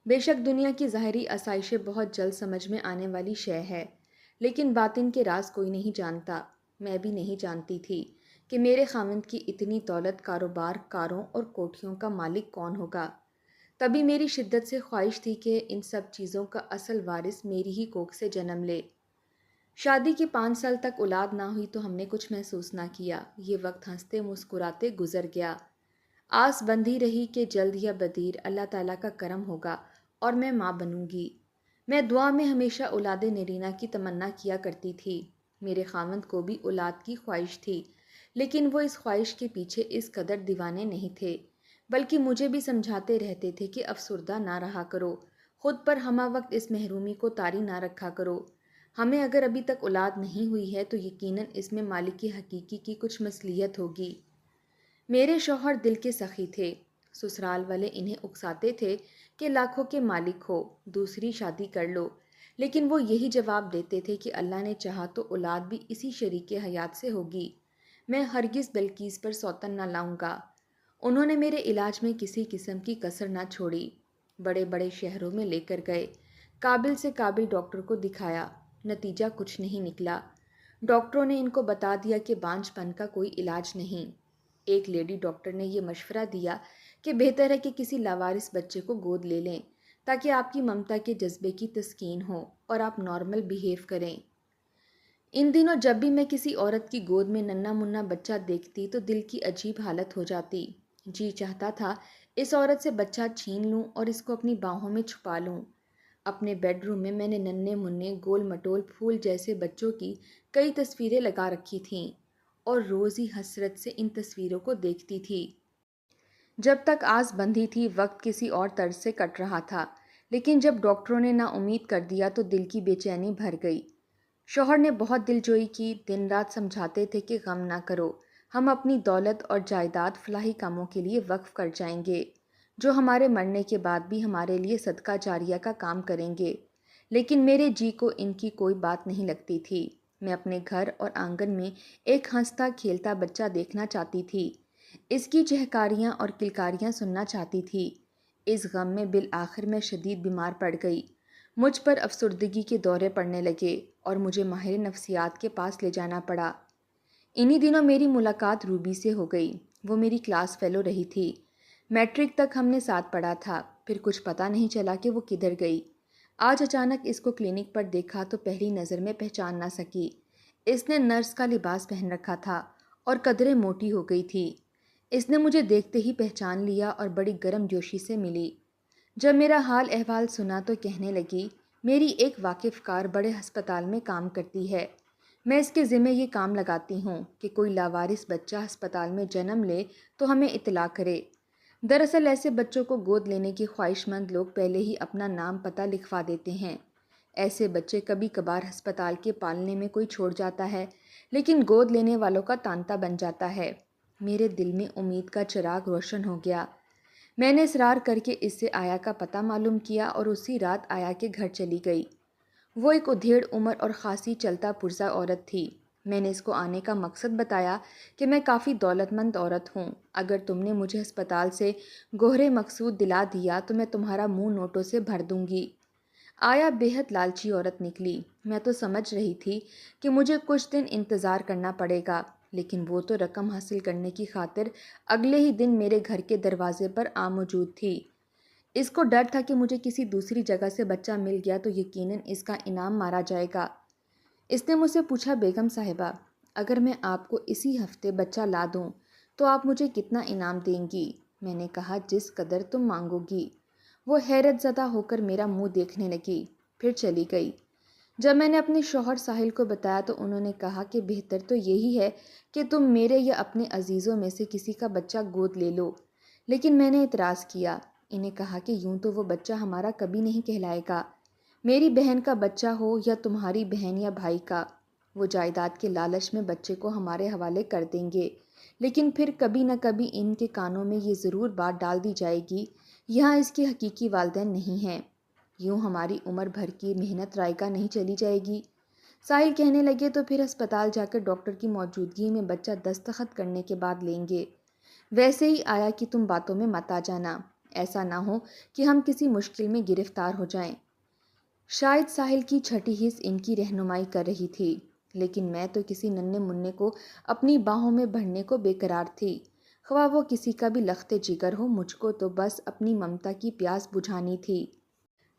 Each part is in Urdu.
بے شک دنیا کی ظاہری آسائشیں بہت جلد سمجھ میں آنے والی شے ہے، لیکن باطن کے راز کوئی نہیں جانتا۔ میں بھی نہیں جانتی تھی کہ میرے خاوند کی اتنی دولت، کاروبار، کاروں اور کوٹھیوں کا مالک کون ہوگا۔ تبھی میری شدت سے خواہش تھی کہ ان سب چیزوں کا اصل وارث میری ہی کوکھ سے جنم لے۔ شادی کے 5 سال تک اولاد نہ ہوئی تو ہم نے کچھ محسوس نہ کیا۔ یہ وقت ہنستے مسکراتے گزر گیا۔ آس بندھی رہی کہ جلد یا بدیر اللہ تعالیٰ کا کرم ہوگا اور میں ماں بنوں گی۔ میں دعا میں ہمیشہ اولاد نرینہ کی تمنا کیا کرتی تھی۔ میرے خاوند کو بھی اولاد کی خواہش تھی، لیکن وہ اس خواہش کے پیچھے اس قدر دیوانے نہیں تھے، بلکہ مجھے بھی سمجھاتے رہتے تھے کہ افسردہ نہ رہا کرو، خود پر ہمہ وقت اس محرومی کو طاری نہ رکھا کرو۔ ہمیں اگر ابھی تک اولاد نہیں ہوئی ہے تو یقیناً اس میں مالک حقیقی کی کچھ مصلحت ہوگی۔ میرے شوہر دل کے سخی تھے۔ سسرال والے انہیں اکساتے تھے کہ لاکھوں کے مالک ہو، دوسری شادی کر لو، لیکن وہ یہی جواب دیتے تھے کہ اللہ نے چاہا تو اولاد بھی اسی شریک حیات سے ہوگی۔ میں ہرگز بلقیس پر سوتن نہ لاؤں گا۔ انہوں نے میرے علاج میں کسی قسم کی کسر نہ چھوڑی۔ بڑے بڑے شہروں میں لے کر گئے، قابل سے قابل ڈاکٹر کو دکھایا، نتیجہ کچھ نہیں نکلا۔ ڈاکٹروں نے ان کو بتا دیا کہ بانجھ پن کا کوئی علاج نہیں۔ ایک لیڈی ڈاکٹر نے یہ مشورہ دیا کہ بہتر ہے کہ کسی لاوارث بچے کو گود لے لیں تاکہ آپ کی ممتا کے جذبے کی تسکین ہو اور آپ نارمل بیہیو کریں۔ ان دنوں جب بھی میں کسی عورت کی گود میں ننھا منا بچہ دیکھتی تو دل کی عجیب حالت ہو جاتی۔ جی چاہتا تھا اس عورت سے بچہ چھین لوں اور اس کو اپنی باہوں میں چھپا لوں۔ اپنے بیڈ روم میں میں نے ننھے منھے گول مٹول پھول جیسے بچوں کی کئی تصویریں لگا رکھی تھیں اور روز ہی حسرت سے ان تصویروں کو دیکھتی تھی۔ جب تک آس بندھی تھی وقت کسی اور طرز سے کٹ رہا تھا، لیکن جب ڈاکٹروں نے نا امید کر دیا تو دل کی بے چینی بھر گئی۔ شوہر نے بہت دلجوئی کی، دن رات سمجھاتے تھے کہ غم نہ کرو، ہم اپنی دولت اور جائیداد فلاحی کاموں کے لیے وقف کر جائیں گے، جو ہمارے مرنے کے بعد بھی ہمارے لیے صدقہ جاریہ کا کام کریں گے۔ لیکن میرے جی کو ان کی کوئی بات نہیں لگتی تھی۔ میں اپنے گھر اور آنگن میں ایک ہنستا کھیلتا بچہ دیکھنا چاہتی تھی، اس کی چہکاریاں اور کلکاریاں سننا چاہتی تھی۔ اس غم میں بالآخر میں شدید بیمار پڑ گئی۔ مجھ پر افسردگی کے دورے پڑنے لگے اور مجھے ماہر نفسیات کے پاس لے جانا پڑا۔ انہی دنوں میری ملاقات روبی سے ہو گئی۔ وہ میری کلاس فیلو رہی تھی۔ میٹرک تک ہم نے ساتھ پڑھا تھا، پھر کچھ پتہ نہیں چلا کہ وہ کدھر گئی۔ آج اچانک اس کو کلینک پر دیکھا تو پہلی نظر میں پہچان نہ سکی۔ اس نے نرس کا لباس پہن رکھا تھا اور قدرے موٹی ہو گئی تھی۔ اس نے مجھے دیکھتے ہی پہچان لیا اور بڑی گرم جوشی سے ملی۔ جب میرا حال احوال سنا تو کہنے لگی، میری ایک واقف کار بڑے ہسپتال میں کام کرتی ہے، میں اس کے ذمہ یہ کام لگاتی ہوں کہ کوئی لاوارث بچہ ہسپتال میں جنم لے تو ہمیں اطلاع کرے۔ دراصل ایسے بچوں کو گود لینے کی خواہش مند لوگ پہلے ہی اپنا نام پتہ لکھوا دیتے ہیں۔ ایسے بچے کبھی کبھار ہسپتال کے پالنے میں کوئی چھوڑ جاتا ہے، لیکن گود لینے والوں کا تانتا بن جاتا ہے۔ میرے دل میں امید کا چراغ روشن ہو گیا۔ میں نے اصرار کر کے اس سے آیا کا پتہ معلوم کیا اور اسی رات آیا کے گھر چلی گئی۔ وہ ایک ادھیڑ عمر اور خاصی چلتا پرزا عورت تھی۔ میں نے اس کو آنے کا مقصد بتایا کہ میں کافی دولت مند عورت ہوں، اگر تم نے مجھے ہسپتال سے گوہر مقصود دلا دیا تو میں تمہارا منہ نوٹوں سے بھر دوں گی۔ آیا بےحد لالچی عورت نکلی۔ میں تو سمجھ رہی تھی کہ مجھے کچھ دن انتظار کرنا پڑے گا، لیکن وہ تو رقم حاصل کرنے کی خاطر اگلے ہی دن میرے گھر کے دروازے پر آ موجود تھی۔ اس کو ڈر تھا کہ مجھے کسی دوسری جگہ سے بچہ مل گیا تو یقیناً اس کا انعام مارا جائے گا۔ اس نے مجھ سے پوچھا، بیگم صاحبہ، اگر میں آپ کو اسی ہفتے بچہ لا دوں تو آپ مجھے کتنا انعام دیں گی؟ میں نے کہا، جس قدر تم مانگو گی۔ وہ حیرت زدہ ہو کر میرا منہ دیکھنے لگی، پھر چلی گئی۔ جب میں نے اپنے شوہر ساحل کو بتایا تو انہوں نے کہا کہ بہتر تو یہی ہے کہ تم میرے یا اپنے عزیزوں میں سے کسی کا بچہ گود لے لو، لیکن میں نے اعتراض کیا۔ انہیں کہا کہ یوں تو وہ بچہ ہمارا کبھی نہیں کہلائے گا، میری بہن کا بچہ ہو یا تمہاری بہن یا بھائی کا، وہ جائیداد کے لالچ میں بچے کو ہمارے حوالے کر دیں گے، لیکن پھر کبھی نہ کبھی ان کے کانوں میں یہ ضرور بات ڈال دی جائے گی، یہاں اس کے حقیقی والدین نہیں ہیں، یوں ہماری عمر بھر کی محنت رائگاں نہیں چلی جائے گی۔ ساحل کہنے لگے، تو پھر ہسپتال جا کر ڈاکٹر کی موجودگی میں بچہ دستخط کرنے کے بعد لیں گے۔ ویسے ہی آیا کہ تم باتوں میں مت آ جانا، ایسا نہ ہو کہ ہم کسی مشکل میں گرفتار ہو جائیں۔ شاید ساحل کی چھٹی حص ان کی رہنمائی کر رہی تھی، لیکن میں تو کسی ننھے منھے کو اپنی باہوں میں بھرنے کو بے قرار تھی۔ خواہ وہ کسی کا بھی لخت جگر ہو، مجھ کو تو بس اپنی ممتا کی پیاس بجھانی تھی،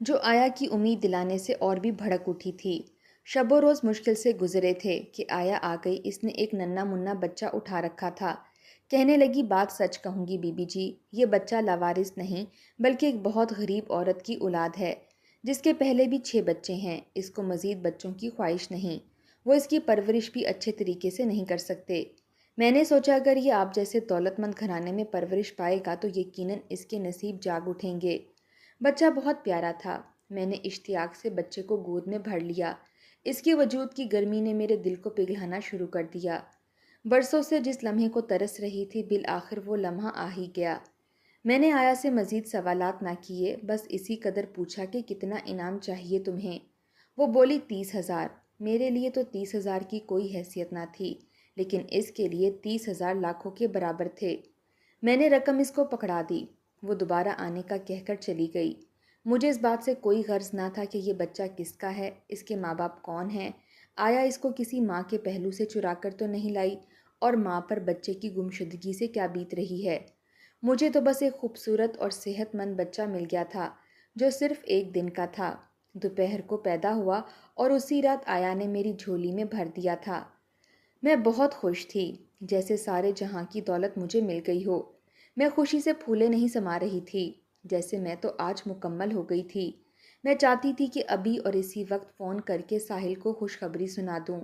جو آیا کی امید دلانے سے اور بھی بھڑک اٹھی تھی۔ شب و روز مشکل سے گزرے تھے کہ آیا آ گئی۔ اس نے ایک ننھا منھا بچہ اٹھا رکھا تھا۔ کہنے لگی، بات سچ کہوں گی بی بی جی، یہ بچہ لاوارث نہیں بلکہ ایک بہت غریب عورت کی اولاد ہے، جس کے پہلے بھی 6 بچے ہیں۔ اس کو مزید بچوں کی خواہش نہیں، وہ اس کی پرورش بھی اچھے طریقے سے نہیں کر سکتے۔ میں نے سوچا اگر یہ آپ جیسے دولت مند گھرانے میں پرورش پائے گا تو یقیناً اس کے نصیب جاگ اٹھیں گے۔ بچہ بہت پیارا تھا۔ میں نے اشتیاق سے بچے کو گود میں بھر لیا۔ اس کے وجود کی گرمی نے میرے دل کو پگھلانا شروع کر دیا۔ برسوں سے جس لمحے کو ترس رہی تھی، بالآخر وہ لمحہ آ ہی گیا۔ میں نے آیا سے مزید سوالات نہ کیے، بس اسی قدر پوچھا کہ کتنا انعام چاہیے تمہیں؟ وہ بولی 30,000۔ میرے لیے تو 30,000 کی کوئی حیثیت نہ تھی، لیکن اس کے لیے 30,000 لاکھوں کے برابر تھے۔ میں نے رقم اس کو پکڑا دی۔ وہ دوبارہ آنے کا کہہ کر چلی گئی۔ مجھے اس بات سے کوئی غرض نہ تھا کہ یہ بچہ کس کا ہے، اس کے ماں باپ کون ہیں، آیا اس کو کسی ماں کے پہلو سے چرا کر تو نہیں لائی، اور ماں پر بچے کی گمشدگی سے کیا بیت رہی ہے۔ مجھے تو بس ایک خوبصورت اور صحت مند بچہ مل گیا تھا، جو صرف 1 دن کا تھا۔ دوپہر کو پیدا ہوا اور اسی رات آیا نے میری جھولی میں بھر دیا تھا۔ میں بہت خوش تھی، جیسے سارے جہاں کی دولت مجھے مل گئی ہو۔ میں خوشی سے پھولے نہیں سما رہی تھی، جیسے میں تو آج مکمل ہو گئی تھی۔ میں چاہتی تھی کہ ابھی اور اسی وقت فون کر کے ساحل کو خوشخبری سنا دوں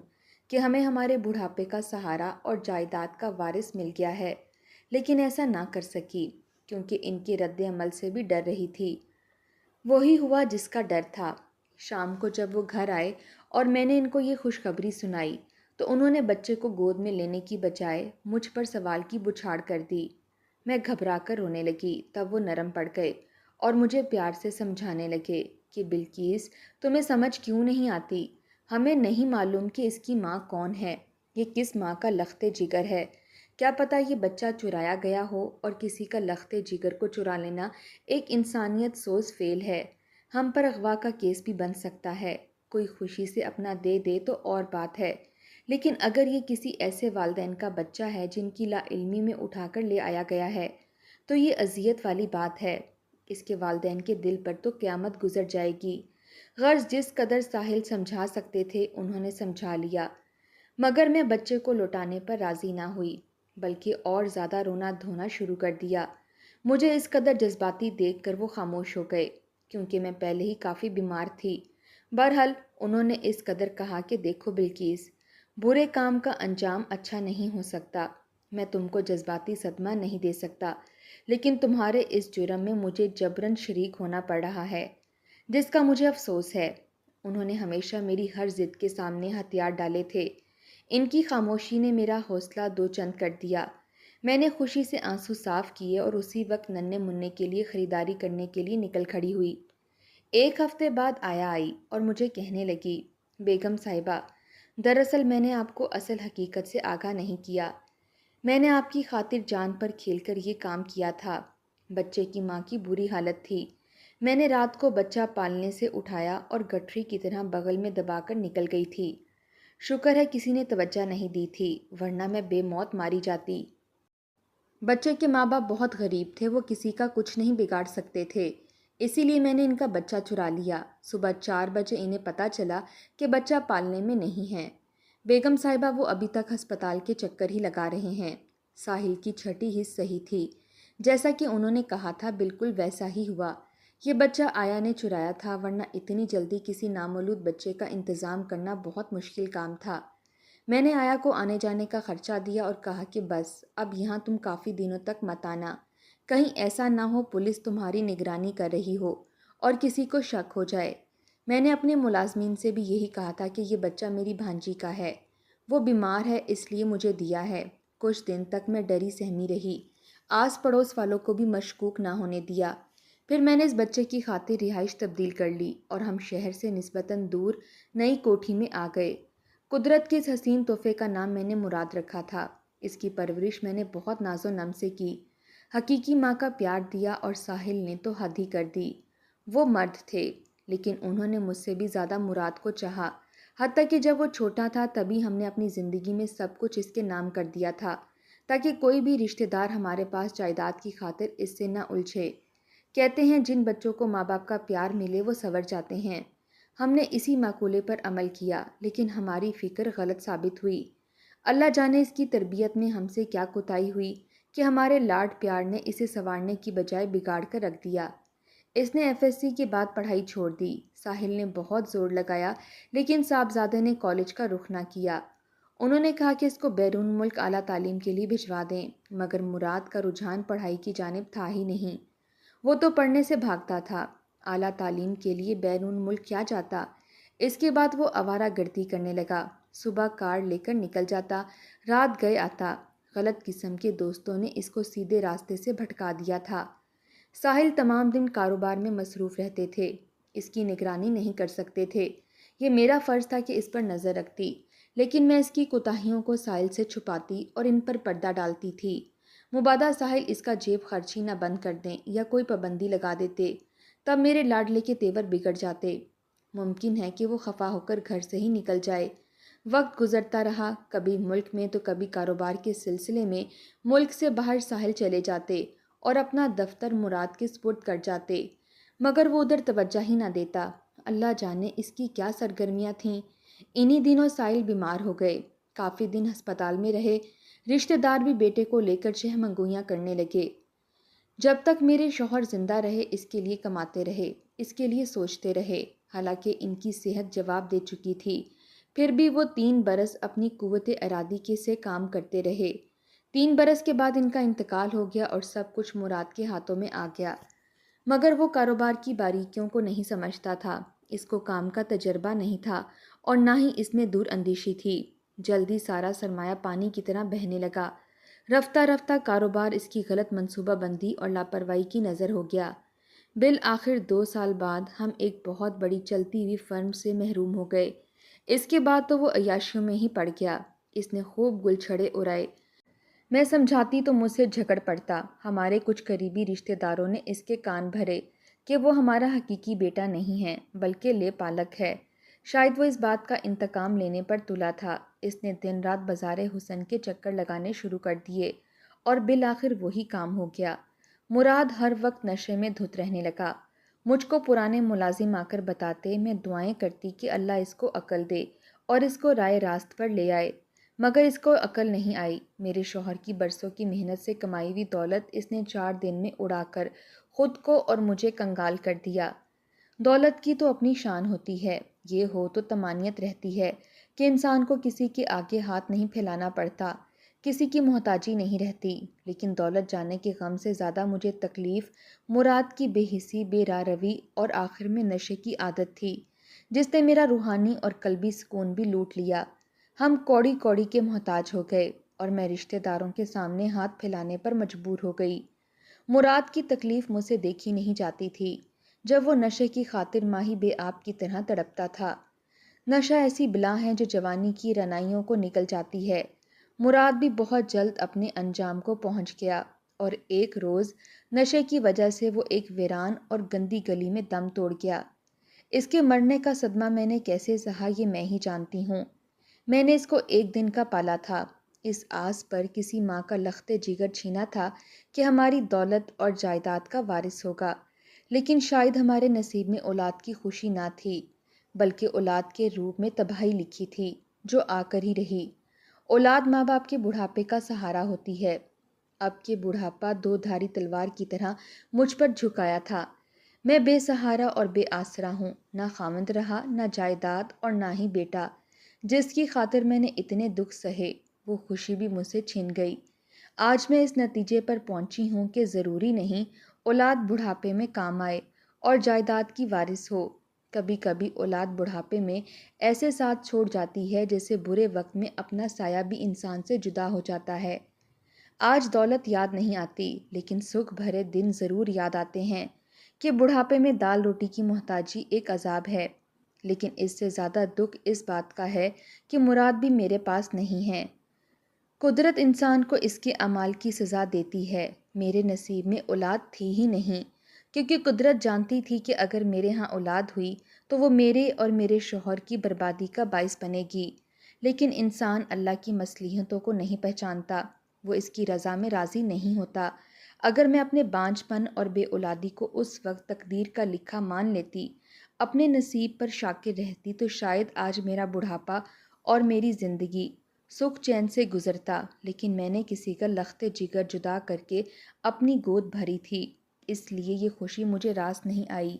کہ ہمیں ہمارے بڑھاپے کا سہارا اور جائیداد کا وارث مل گیا ہے، لیکن ایسا نہ کر سکی کیونکہ ان کے رد عمل سے بھی ڈر رہی تھی۔ وہی ہوا جس کا ڈر تھا۔ شام کو جب وہ گھر آئے اور میں نے ان کو یہ خوشخبری سنائی تو انہوں نے بچے کو گود میں لینے کی بجائے مجھ پر سوال کی بچھاڑ کر دی۔ میں گھبرا کر رونے لگی، تب وہ نرم پڑ گئے اور مجھے پیار سے سمجھانے لگے کہ بلقیس، تمہیں سمجھ کیوں نہیں آتی؟ ہمیں نہیں معلوم کہ اس کی ماں کون ہے، یہ کس ماں کا لخت جگر ہے۔ کیا پتہ یہ بچہ چرایا گیا ہو، اور کسی کا لخت جگر کو چرا لینا ایک انسانیت سوز فعل ہے۔ ہم پر اغوا کا کیس بھی بن سکتا ہے۔ کوئی خوشی سے اپنا دے دے تو اور بات ہے، لیکن اگر یہ کسی ایسے والدین کا بچہ ہے جن کی لا علمی میں اٹھا کر لے آیا گیا ہے تو یہ اذیت والی بات ہے۔ اس کے والدین کے دل پر تو قیامت گزر جائے گی۔ غرض جس قدر ساحل سمجھا سکتے تھے انہوں نے سمجھا لیا، مگر میں بچے کو لوٹانے پر راضی نہ ہوئی، بلکہ اور زیادہ رونا دھونا شروع کر دیا۔ مجھے اس قدر جذباتی دیکھ کر وہ خاموش ہو گئے، کیونکہ میں پہلے ہی کافی بیمار تھی۔ بہرحال انہوں نے اس قدر کہا کہ دیکھو بلقیس، برے کام کا انجام اچھا نہیں ہو سکتا۔ میں تم کو جذباتی صدمہ نہیں دے سکتا، لیکن تمہارے اس جرم میں مجھے جبراً شریک ہونا پڑ رہا ہے، جس کا مجھے افسوس ہے۔ انہوں نے ہمیشہ میری ہر ضد کے سامنے ہتھیار ڈالے تھے۔ ان کی خاموشی نے میرا حوصلہ دو چند کر دیا۔ میں نے خوشی سے آنسو صاف کیے اور اسی وقت ننھے منھے کے لیے خریداری کرنے کے لیے نکل کھڑی ہوئی۔ 1 ہفتے بعد آیا آئی اور مجھے کہنے لگی، بیگم صاحبہ، دراصل میں نے آپ کو اصل حقیقت سے آگاہ نہیں کیا۔ میں نے آپ کی خاطر جان پر کھیل کر یہ کام کیا تھا۔ بچے کی ماں کی بری حالت تھی۔ میں نے رات کو بچہ پالنے سے اٹھایا اور گٹھری کی طرح بغل میں دبا کر نکل گئی تھی۔ شکر ہے کسی نے توجہ نہیں دی تھی، ورنہ میں بے موت ماری جاتی۔ بچے کے ماں باپ بہت غریب تھے، وہ کسی کا کچھ نہیں بگاڑ سکتے تھے، اسی لیے میں نے ان کا بچہ چرا لیا۔ صبح 4 بجے انہیں پتہ چلا کہ بچہ پالنے میں نہیں ہے۔ بیگم صاحبہ، وہ ابھی تک ہسپتال کے چکر ہی لگا رہے ہیں۔ ساحل کی چھٹی حص صحیح تھی، جیسا کہ انہوں نے کہا تھا بالکل ویسا ہی ہوا۔ یہ بچہ آیا نے چرایا تھا، ورنہ اتنی جلدی کسی نامولود بچے کا انتظام کرنا بہت مشکل کام تھا۔ میں نے آیا کو آنے جانے کا خرچہ دیا اور کہا کہ بس اب یہاں تم کافی دنوں تک مت آنا، کہیں ایسا نہ ہو پولیس تمہاری نگرانی کر رہی ہو اور کسی کو شک ہو جائے۔ میں نے اپنے ملازمین سے بھی یہی کہا تھا کہ یہ بچہ میری بھانجی کا ہے، وہ بیمار ہے اس لیے مجھے دیا ہے۔ کچھ دن تک میں ڈری سہمی رہی، آس پڑوس والوں کو بھی مشکوک نہ ہونے دیا۔ پھر میں نے اس بچے کی خاطر رہائش تبدیل کر لی اور ہم شہر سے نسبتاً دور نئی کوٹھی میں آ گئے۔ قدرت کے اس حسین تحفے کا نام میں نے مراد رکھا تھا۔ اس کی پرورش میں نے بہت ناز و نم سے کی۔ حقیقی ماں کا پیار دیا اور ساحل نے تو حد ہی کر دی۔ وہ مرد تھے لیکن انہوں نے مجھ سے بھی زیادہ مراد کو چاہا، حتیٰ کہ جب وہ چھوٹا تھا تبھی ہم نے اپنی زندگی میں سب کچھ اس کے نام کر دیا تھا تاکہ کوئی بھی رشتہ دار ہمارے پاس جائیداد کی خاطر اس سے نہ الجھے۔ کہتے ہیں جن بچوں کو ماں باپ کا پیار ملے وہ سنور جاتے ہیں۔ ہم نے اسی مقولے پر عمل کیا لیکن ہماری فکر غلط ثابت ہوئی۔ اللہ جانے اس کی تربیت میں ہم سے کیا کوتاہی ہوئی کہ ہمارے لاڈ پیار نے اسے سنوارنے کی بجائے بگاڑ کر رکھ دیا۔ اس نے FSC کے بعد پڑھائی چھوڑ دی۔ ساحل نے بہت زور لگایا لیکن صاحبزادے نے کالج کا رخ نہ کیا۔ انہوں نے کہا کہ اس کو بیرون ملک اعلیٰ تعلیم کے لیے بھجوا دیں، مگر مراد کا رجحان پڑھائی کی جانب تھا ہی نہیں۔ وہ تو پڑھنے سے بھاگتا تھا، اعلیٰ تعلیم کے لیے بیرون ملک کیا جاتا۔ اس کے بعد وہ آوارہ گردی کرنے لگا، صبح کار لے کر نکل جاتا، رات گئے آتا۔ غلط قسم کے دوستوں نے اس کو سیدھے راستے سے بھٹکا دیا تھا۔ ساحل تمام دن کاروبار میں مصروف رہتے تھے، اس کی نگرانی نہیں کر سکتے تھے۔ یہ میرا فرض تھا کہ اس پر نظر رکھتی، لیکن میں اس کی کوتاہیوں کو ساحل سے چھپاتی اور ان پر پردہ ڈالتی تھی۔ مبادا ساحل اس کا جیب خرچی نہ بند کر دیں یا کوئی پابندی لگا دیتے، تب میرے لاڈلے کے تیور بگڑ جاتے۔ ممکن ہے کہ وہ خفا ہو کر گھر سے ہی نکل جائے۔ وقت گزرتا رہا، کبھی ملک میں تو کبھی کاروبار کے سلسلے میں ملک سے باہر ساحل چلے جاتے اور اپنا دفتر مراد کے سپرد کر جاتے، مگر وہ ادھر توجہ ہی نہ دیتا۔ اللہ جانے اس کی کیا سرگرمیاں تھیں۔ انہی دنوں ساحل بیمار ہو گئے، کافی دن ہسپتال میں رہے۔ رشتہ دار بھی بیٹے کو لے کر چہمنگویاں کرنے لگے۔ جب تک میرے شوہر زندہ رہے اس کے لیے کماتے رہے، اس کے لیے سوچتے رہے، حالانکہ ان کی صحت جواب دے چکی تھی۔ پھر بھی وہ 3 برس اپنی قوت ارادی کے سے کام کرتے رہے۔ 3 برس کے بعد ان کا انتقال ہو گیا اور سب کچھ مراد کے ہاتھوں میں آ گیا، مگر وہ کاروبار کی باریکیوں کو نہیں سمجھتا تھا۔ اس کو کام کا تجربہ نہیں تھا اور نہ ہی اس میں دور اندیشی تھی۔ جلدی سارا سرمایہ پانی کی طرح بہنے لگا۔ رفتہ رفتہ کاروبار اس کی غلط منصوبہ بندی اور لاپرواہی کی نظر ہو گیا۔ بالآخر 2 سال بعد ہم ایک بہت بڑی چلتی ہوئی فرم سے محروم ہو گئے۔ اس کے بعد تو وہ عیاشیوں میں ہی پڑ گیا۔ اس نے خوب گل چھڑے اڑائے۔ میں سمجھاتی تو مجھ سے جھگڑ پڑتا۔ ہمارے کچھ قریبی رشتہ داروں نے اس کے کان بھرے کہ وہ ہمارا حقیقی بیٹا نہیں ہے بلکہ لے پالک ہے۔ شاید وہ اس بات کا انتقام لینے پر تلا تھا۔ اس نے دن رات بازار حسن کے چکر لگانے شروع کر دیے اور بالآخر وہی کام ہو گیا۔ مراد ہر وقت نشے میں دھت رہنے لگا۔ مجھ کو پرانے ملازم آ کر بتاتے، میں دعائیں کرتی کہ اللہ اس کو عقل دے اور اس کو رائے راست پر لے آئے، مگر اس کو عقل نہیں آئی۔ میرے شوہر کی برسوں کی محنت سے کمائی ہوئی دولت اس نے 4 دن میں اڑا کر خود کو اور مجھے کنگال کر دیا۔ دولت کی تو اپنی شان ہوتی ہے، یہ ہو تو طمانینت رہتی ہے کہ انسان کو کسی کے آگے ہاتھ نہیں پھیلانا پڑتا، کسی کی محتاجی نہیں رہتی۔ لیکن دولت جانے کے غم سے زیادہ مجھے تکلیف مراد کی بے حسی، بے راہ روی اور آخر میں نشے کی عادت تھی، جس نے میرا روحانی اور قلبی سکون بھی لوٹ لیا۔ ہم کوڑی کوڑی کے محتاج ہو گئے اور میں رشتہ داروں کے سامنے ہاتھ پھیلانے پر مجبور ہو گئی۔ مراد کی تکلیف مجھ سے دیکھی نہیں جاتی تھی جب وہ نشے کی خاطر ماہی بے آب کی طرح تڑپتا تھا۔ نشہ ایسی بلا ہے جو جوانی کی رعنائیوں کو نکل جاتی ہے۔ مراد بھی بہت جلد اپنے انجام کو پہنچ گیا اور ایک روز نشے کی وجہ سے وہ ایک ویران اور گندی گلی میں دم توڑ گیا۔ اس کے مرنے کا صدمہ میں نے کیسے سہا یہ میں ہی جانتی ہوں۔ میں نے اس کو 1 دن کا پالا تھا، اس آس پر کسی ماں کا لخت جگر چھینا تھا کہ ہماری دولت اور جائیداد کا وارث ہوگا، لیکن شاید ہمارے نصیب میں اولاد کی خوشی نہ تھی بلکہ اولاد کے روپ میں تباہی لکھی تھی جو آ کر ہی رہی۔ اولاد ماں باپ کے بڑھاپے کا سہارا ہوتی ہے۔ اب کہ بڑھاپا 2 دھاری تلوار کی طرح مجھ پر جھکایا تھا، میں بے سہارا اور بے آسرا ہوں، نہ خاوند رہا، نہ جائیداد اور نہ ہی بیٹا۔ جس کی خاطر میں نے اتنے دکھ سہے، وہ خوشی بھی مجھ سے چھن گئی۔ آج میں اس نتیجے پر پہنچی ہوں کہ ضروری نہیں اولاد بڑھاپے میں کام آئے اور جائیداد کی وارث ہو۔ کبھی کبھی اولاد بڑھاپے میں ایسے ساتھ چھوڑ جاتی ہے جیسے برے وقت میں اپنا سایہ بھی انسان سے جدا ہو جاتا ہے۔ آج دولت یاد نہیں آتی لیکن سکھ بھرے دن ضرور یاد آتے ہیں کہ بڑھاپے میں دال روٹی کی محتاجی ایک عذاب ہے، لیکن اس سے زیادہ دکھ اس بات کا ہے کہ مراد بھی میرے پاس نہیں ہے۔ قدرت انسان کو اس کے اعمال کی سزا دیتی ہے، میرے نصیب میں اولاد تھی ہی نہیں، کیونکہ قدرت جانتی تھی کہ اگر میرے ہاں اولاد ہوئی تو وہ میرے اور میرے شوہر کی بربادی کا باعث بنے گی۔ لیکن انسان اللہ کی مصلحتوں کو نہیں پہچانتا، وہ اس کی رضا میں راضی نہیں ہوتا۔ اگر میں اپنے بانجھ پن اور بے اولادی کو اس وقت تقدیر کا لکھا مان لیتی، اپنے نصیب پر شاکر رہتی، تو شاید آج میرا بڑھاپا اور میری زندگی سکھ چین سے گزرتا۔ لیکن میں نے کسی کا لخت جگر جدا کر کے اپنی گود بھری تھی، اس لیے یہ خوشی مجھے راس نہیں آئی۔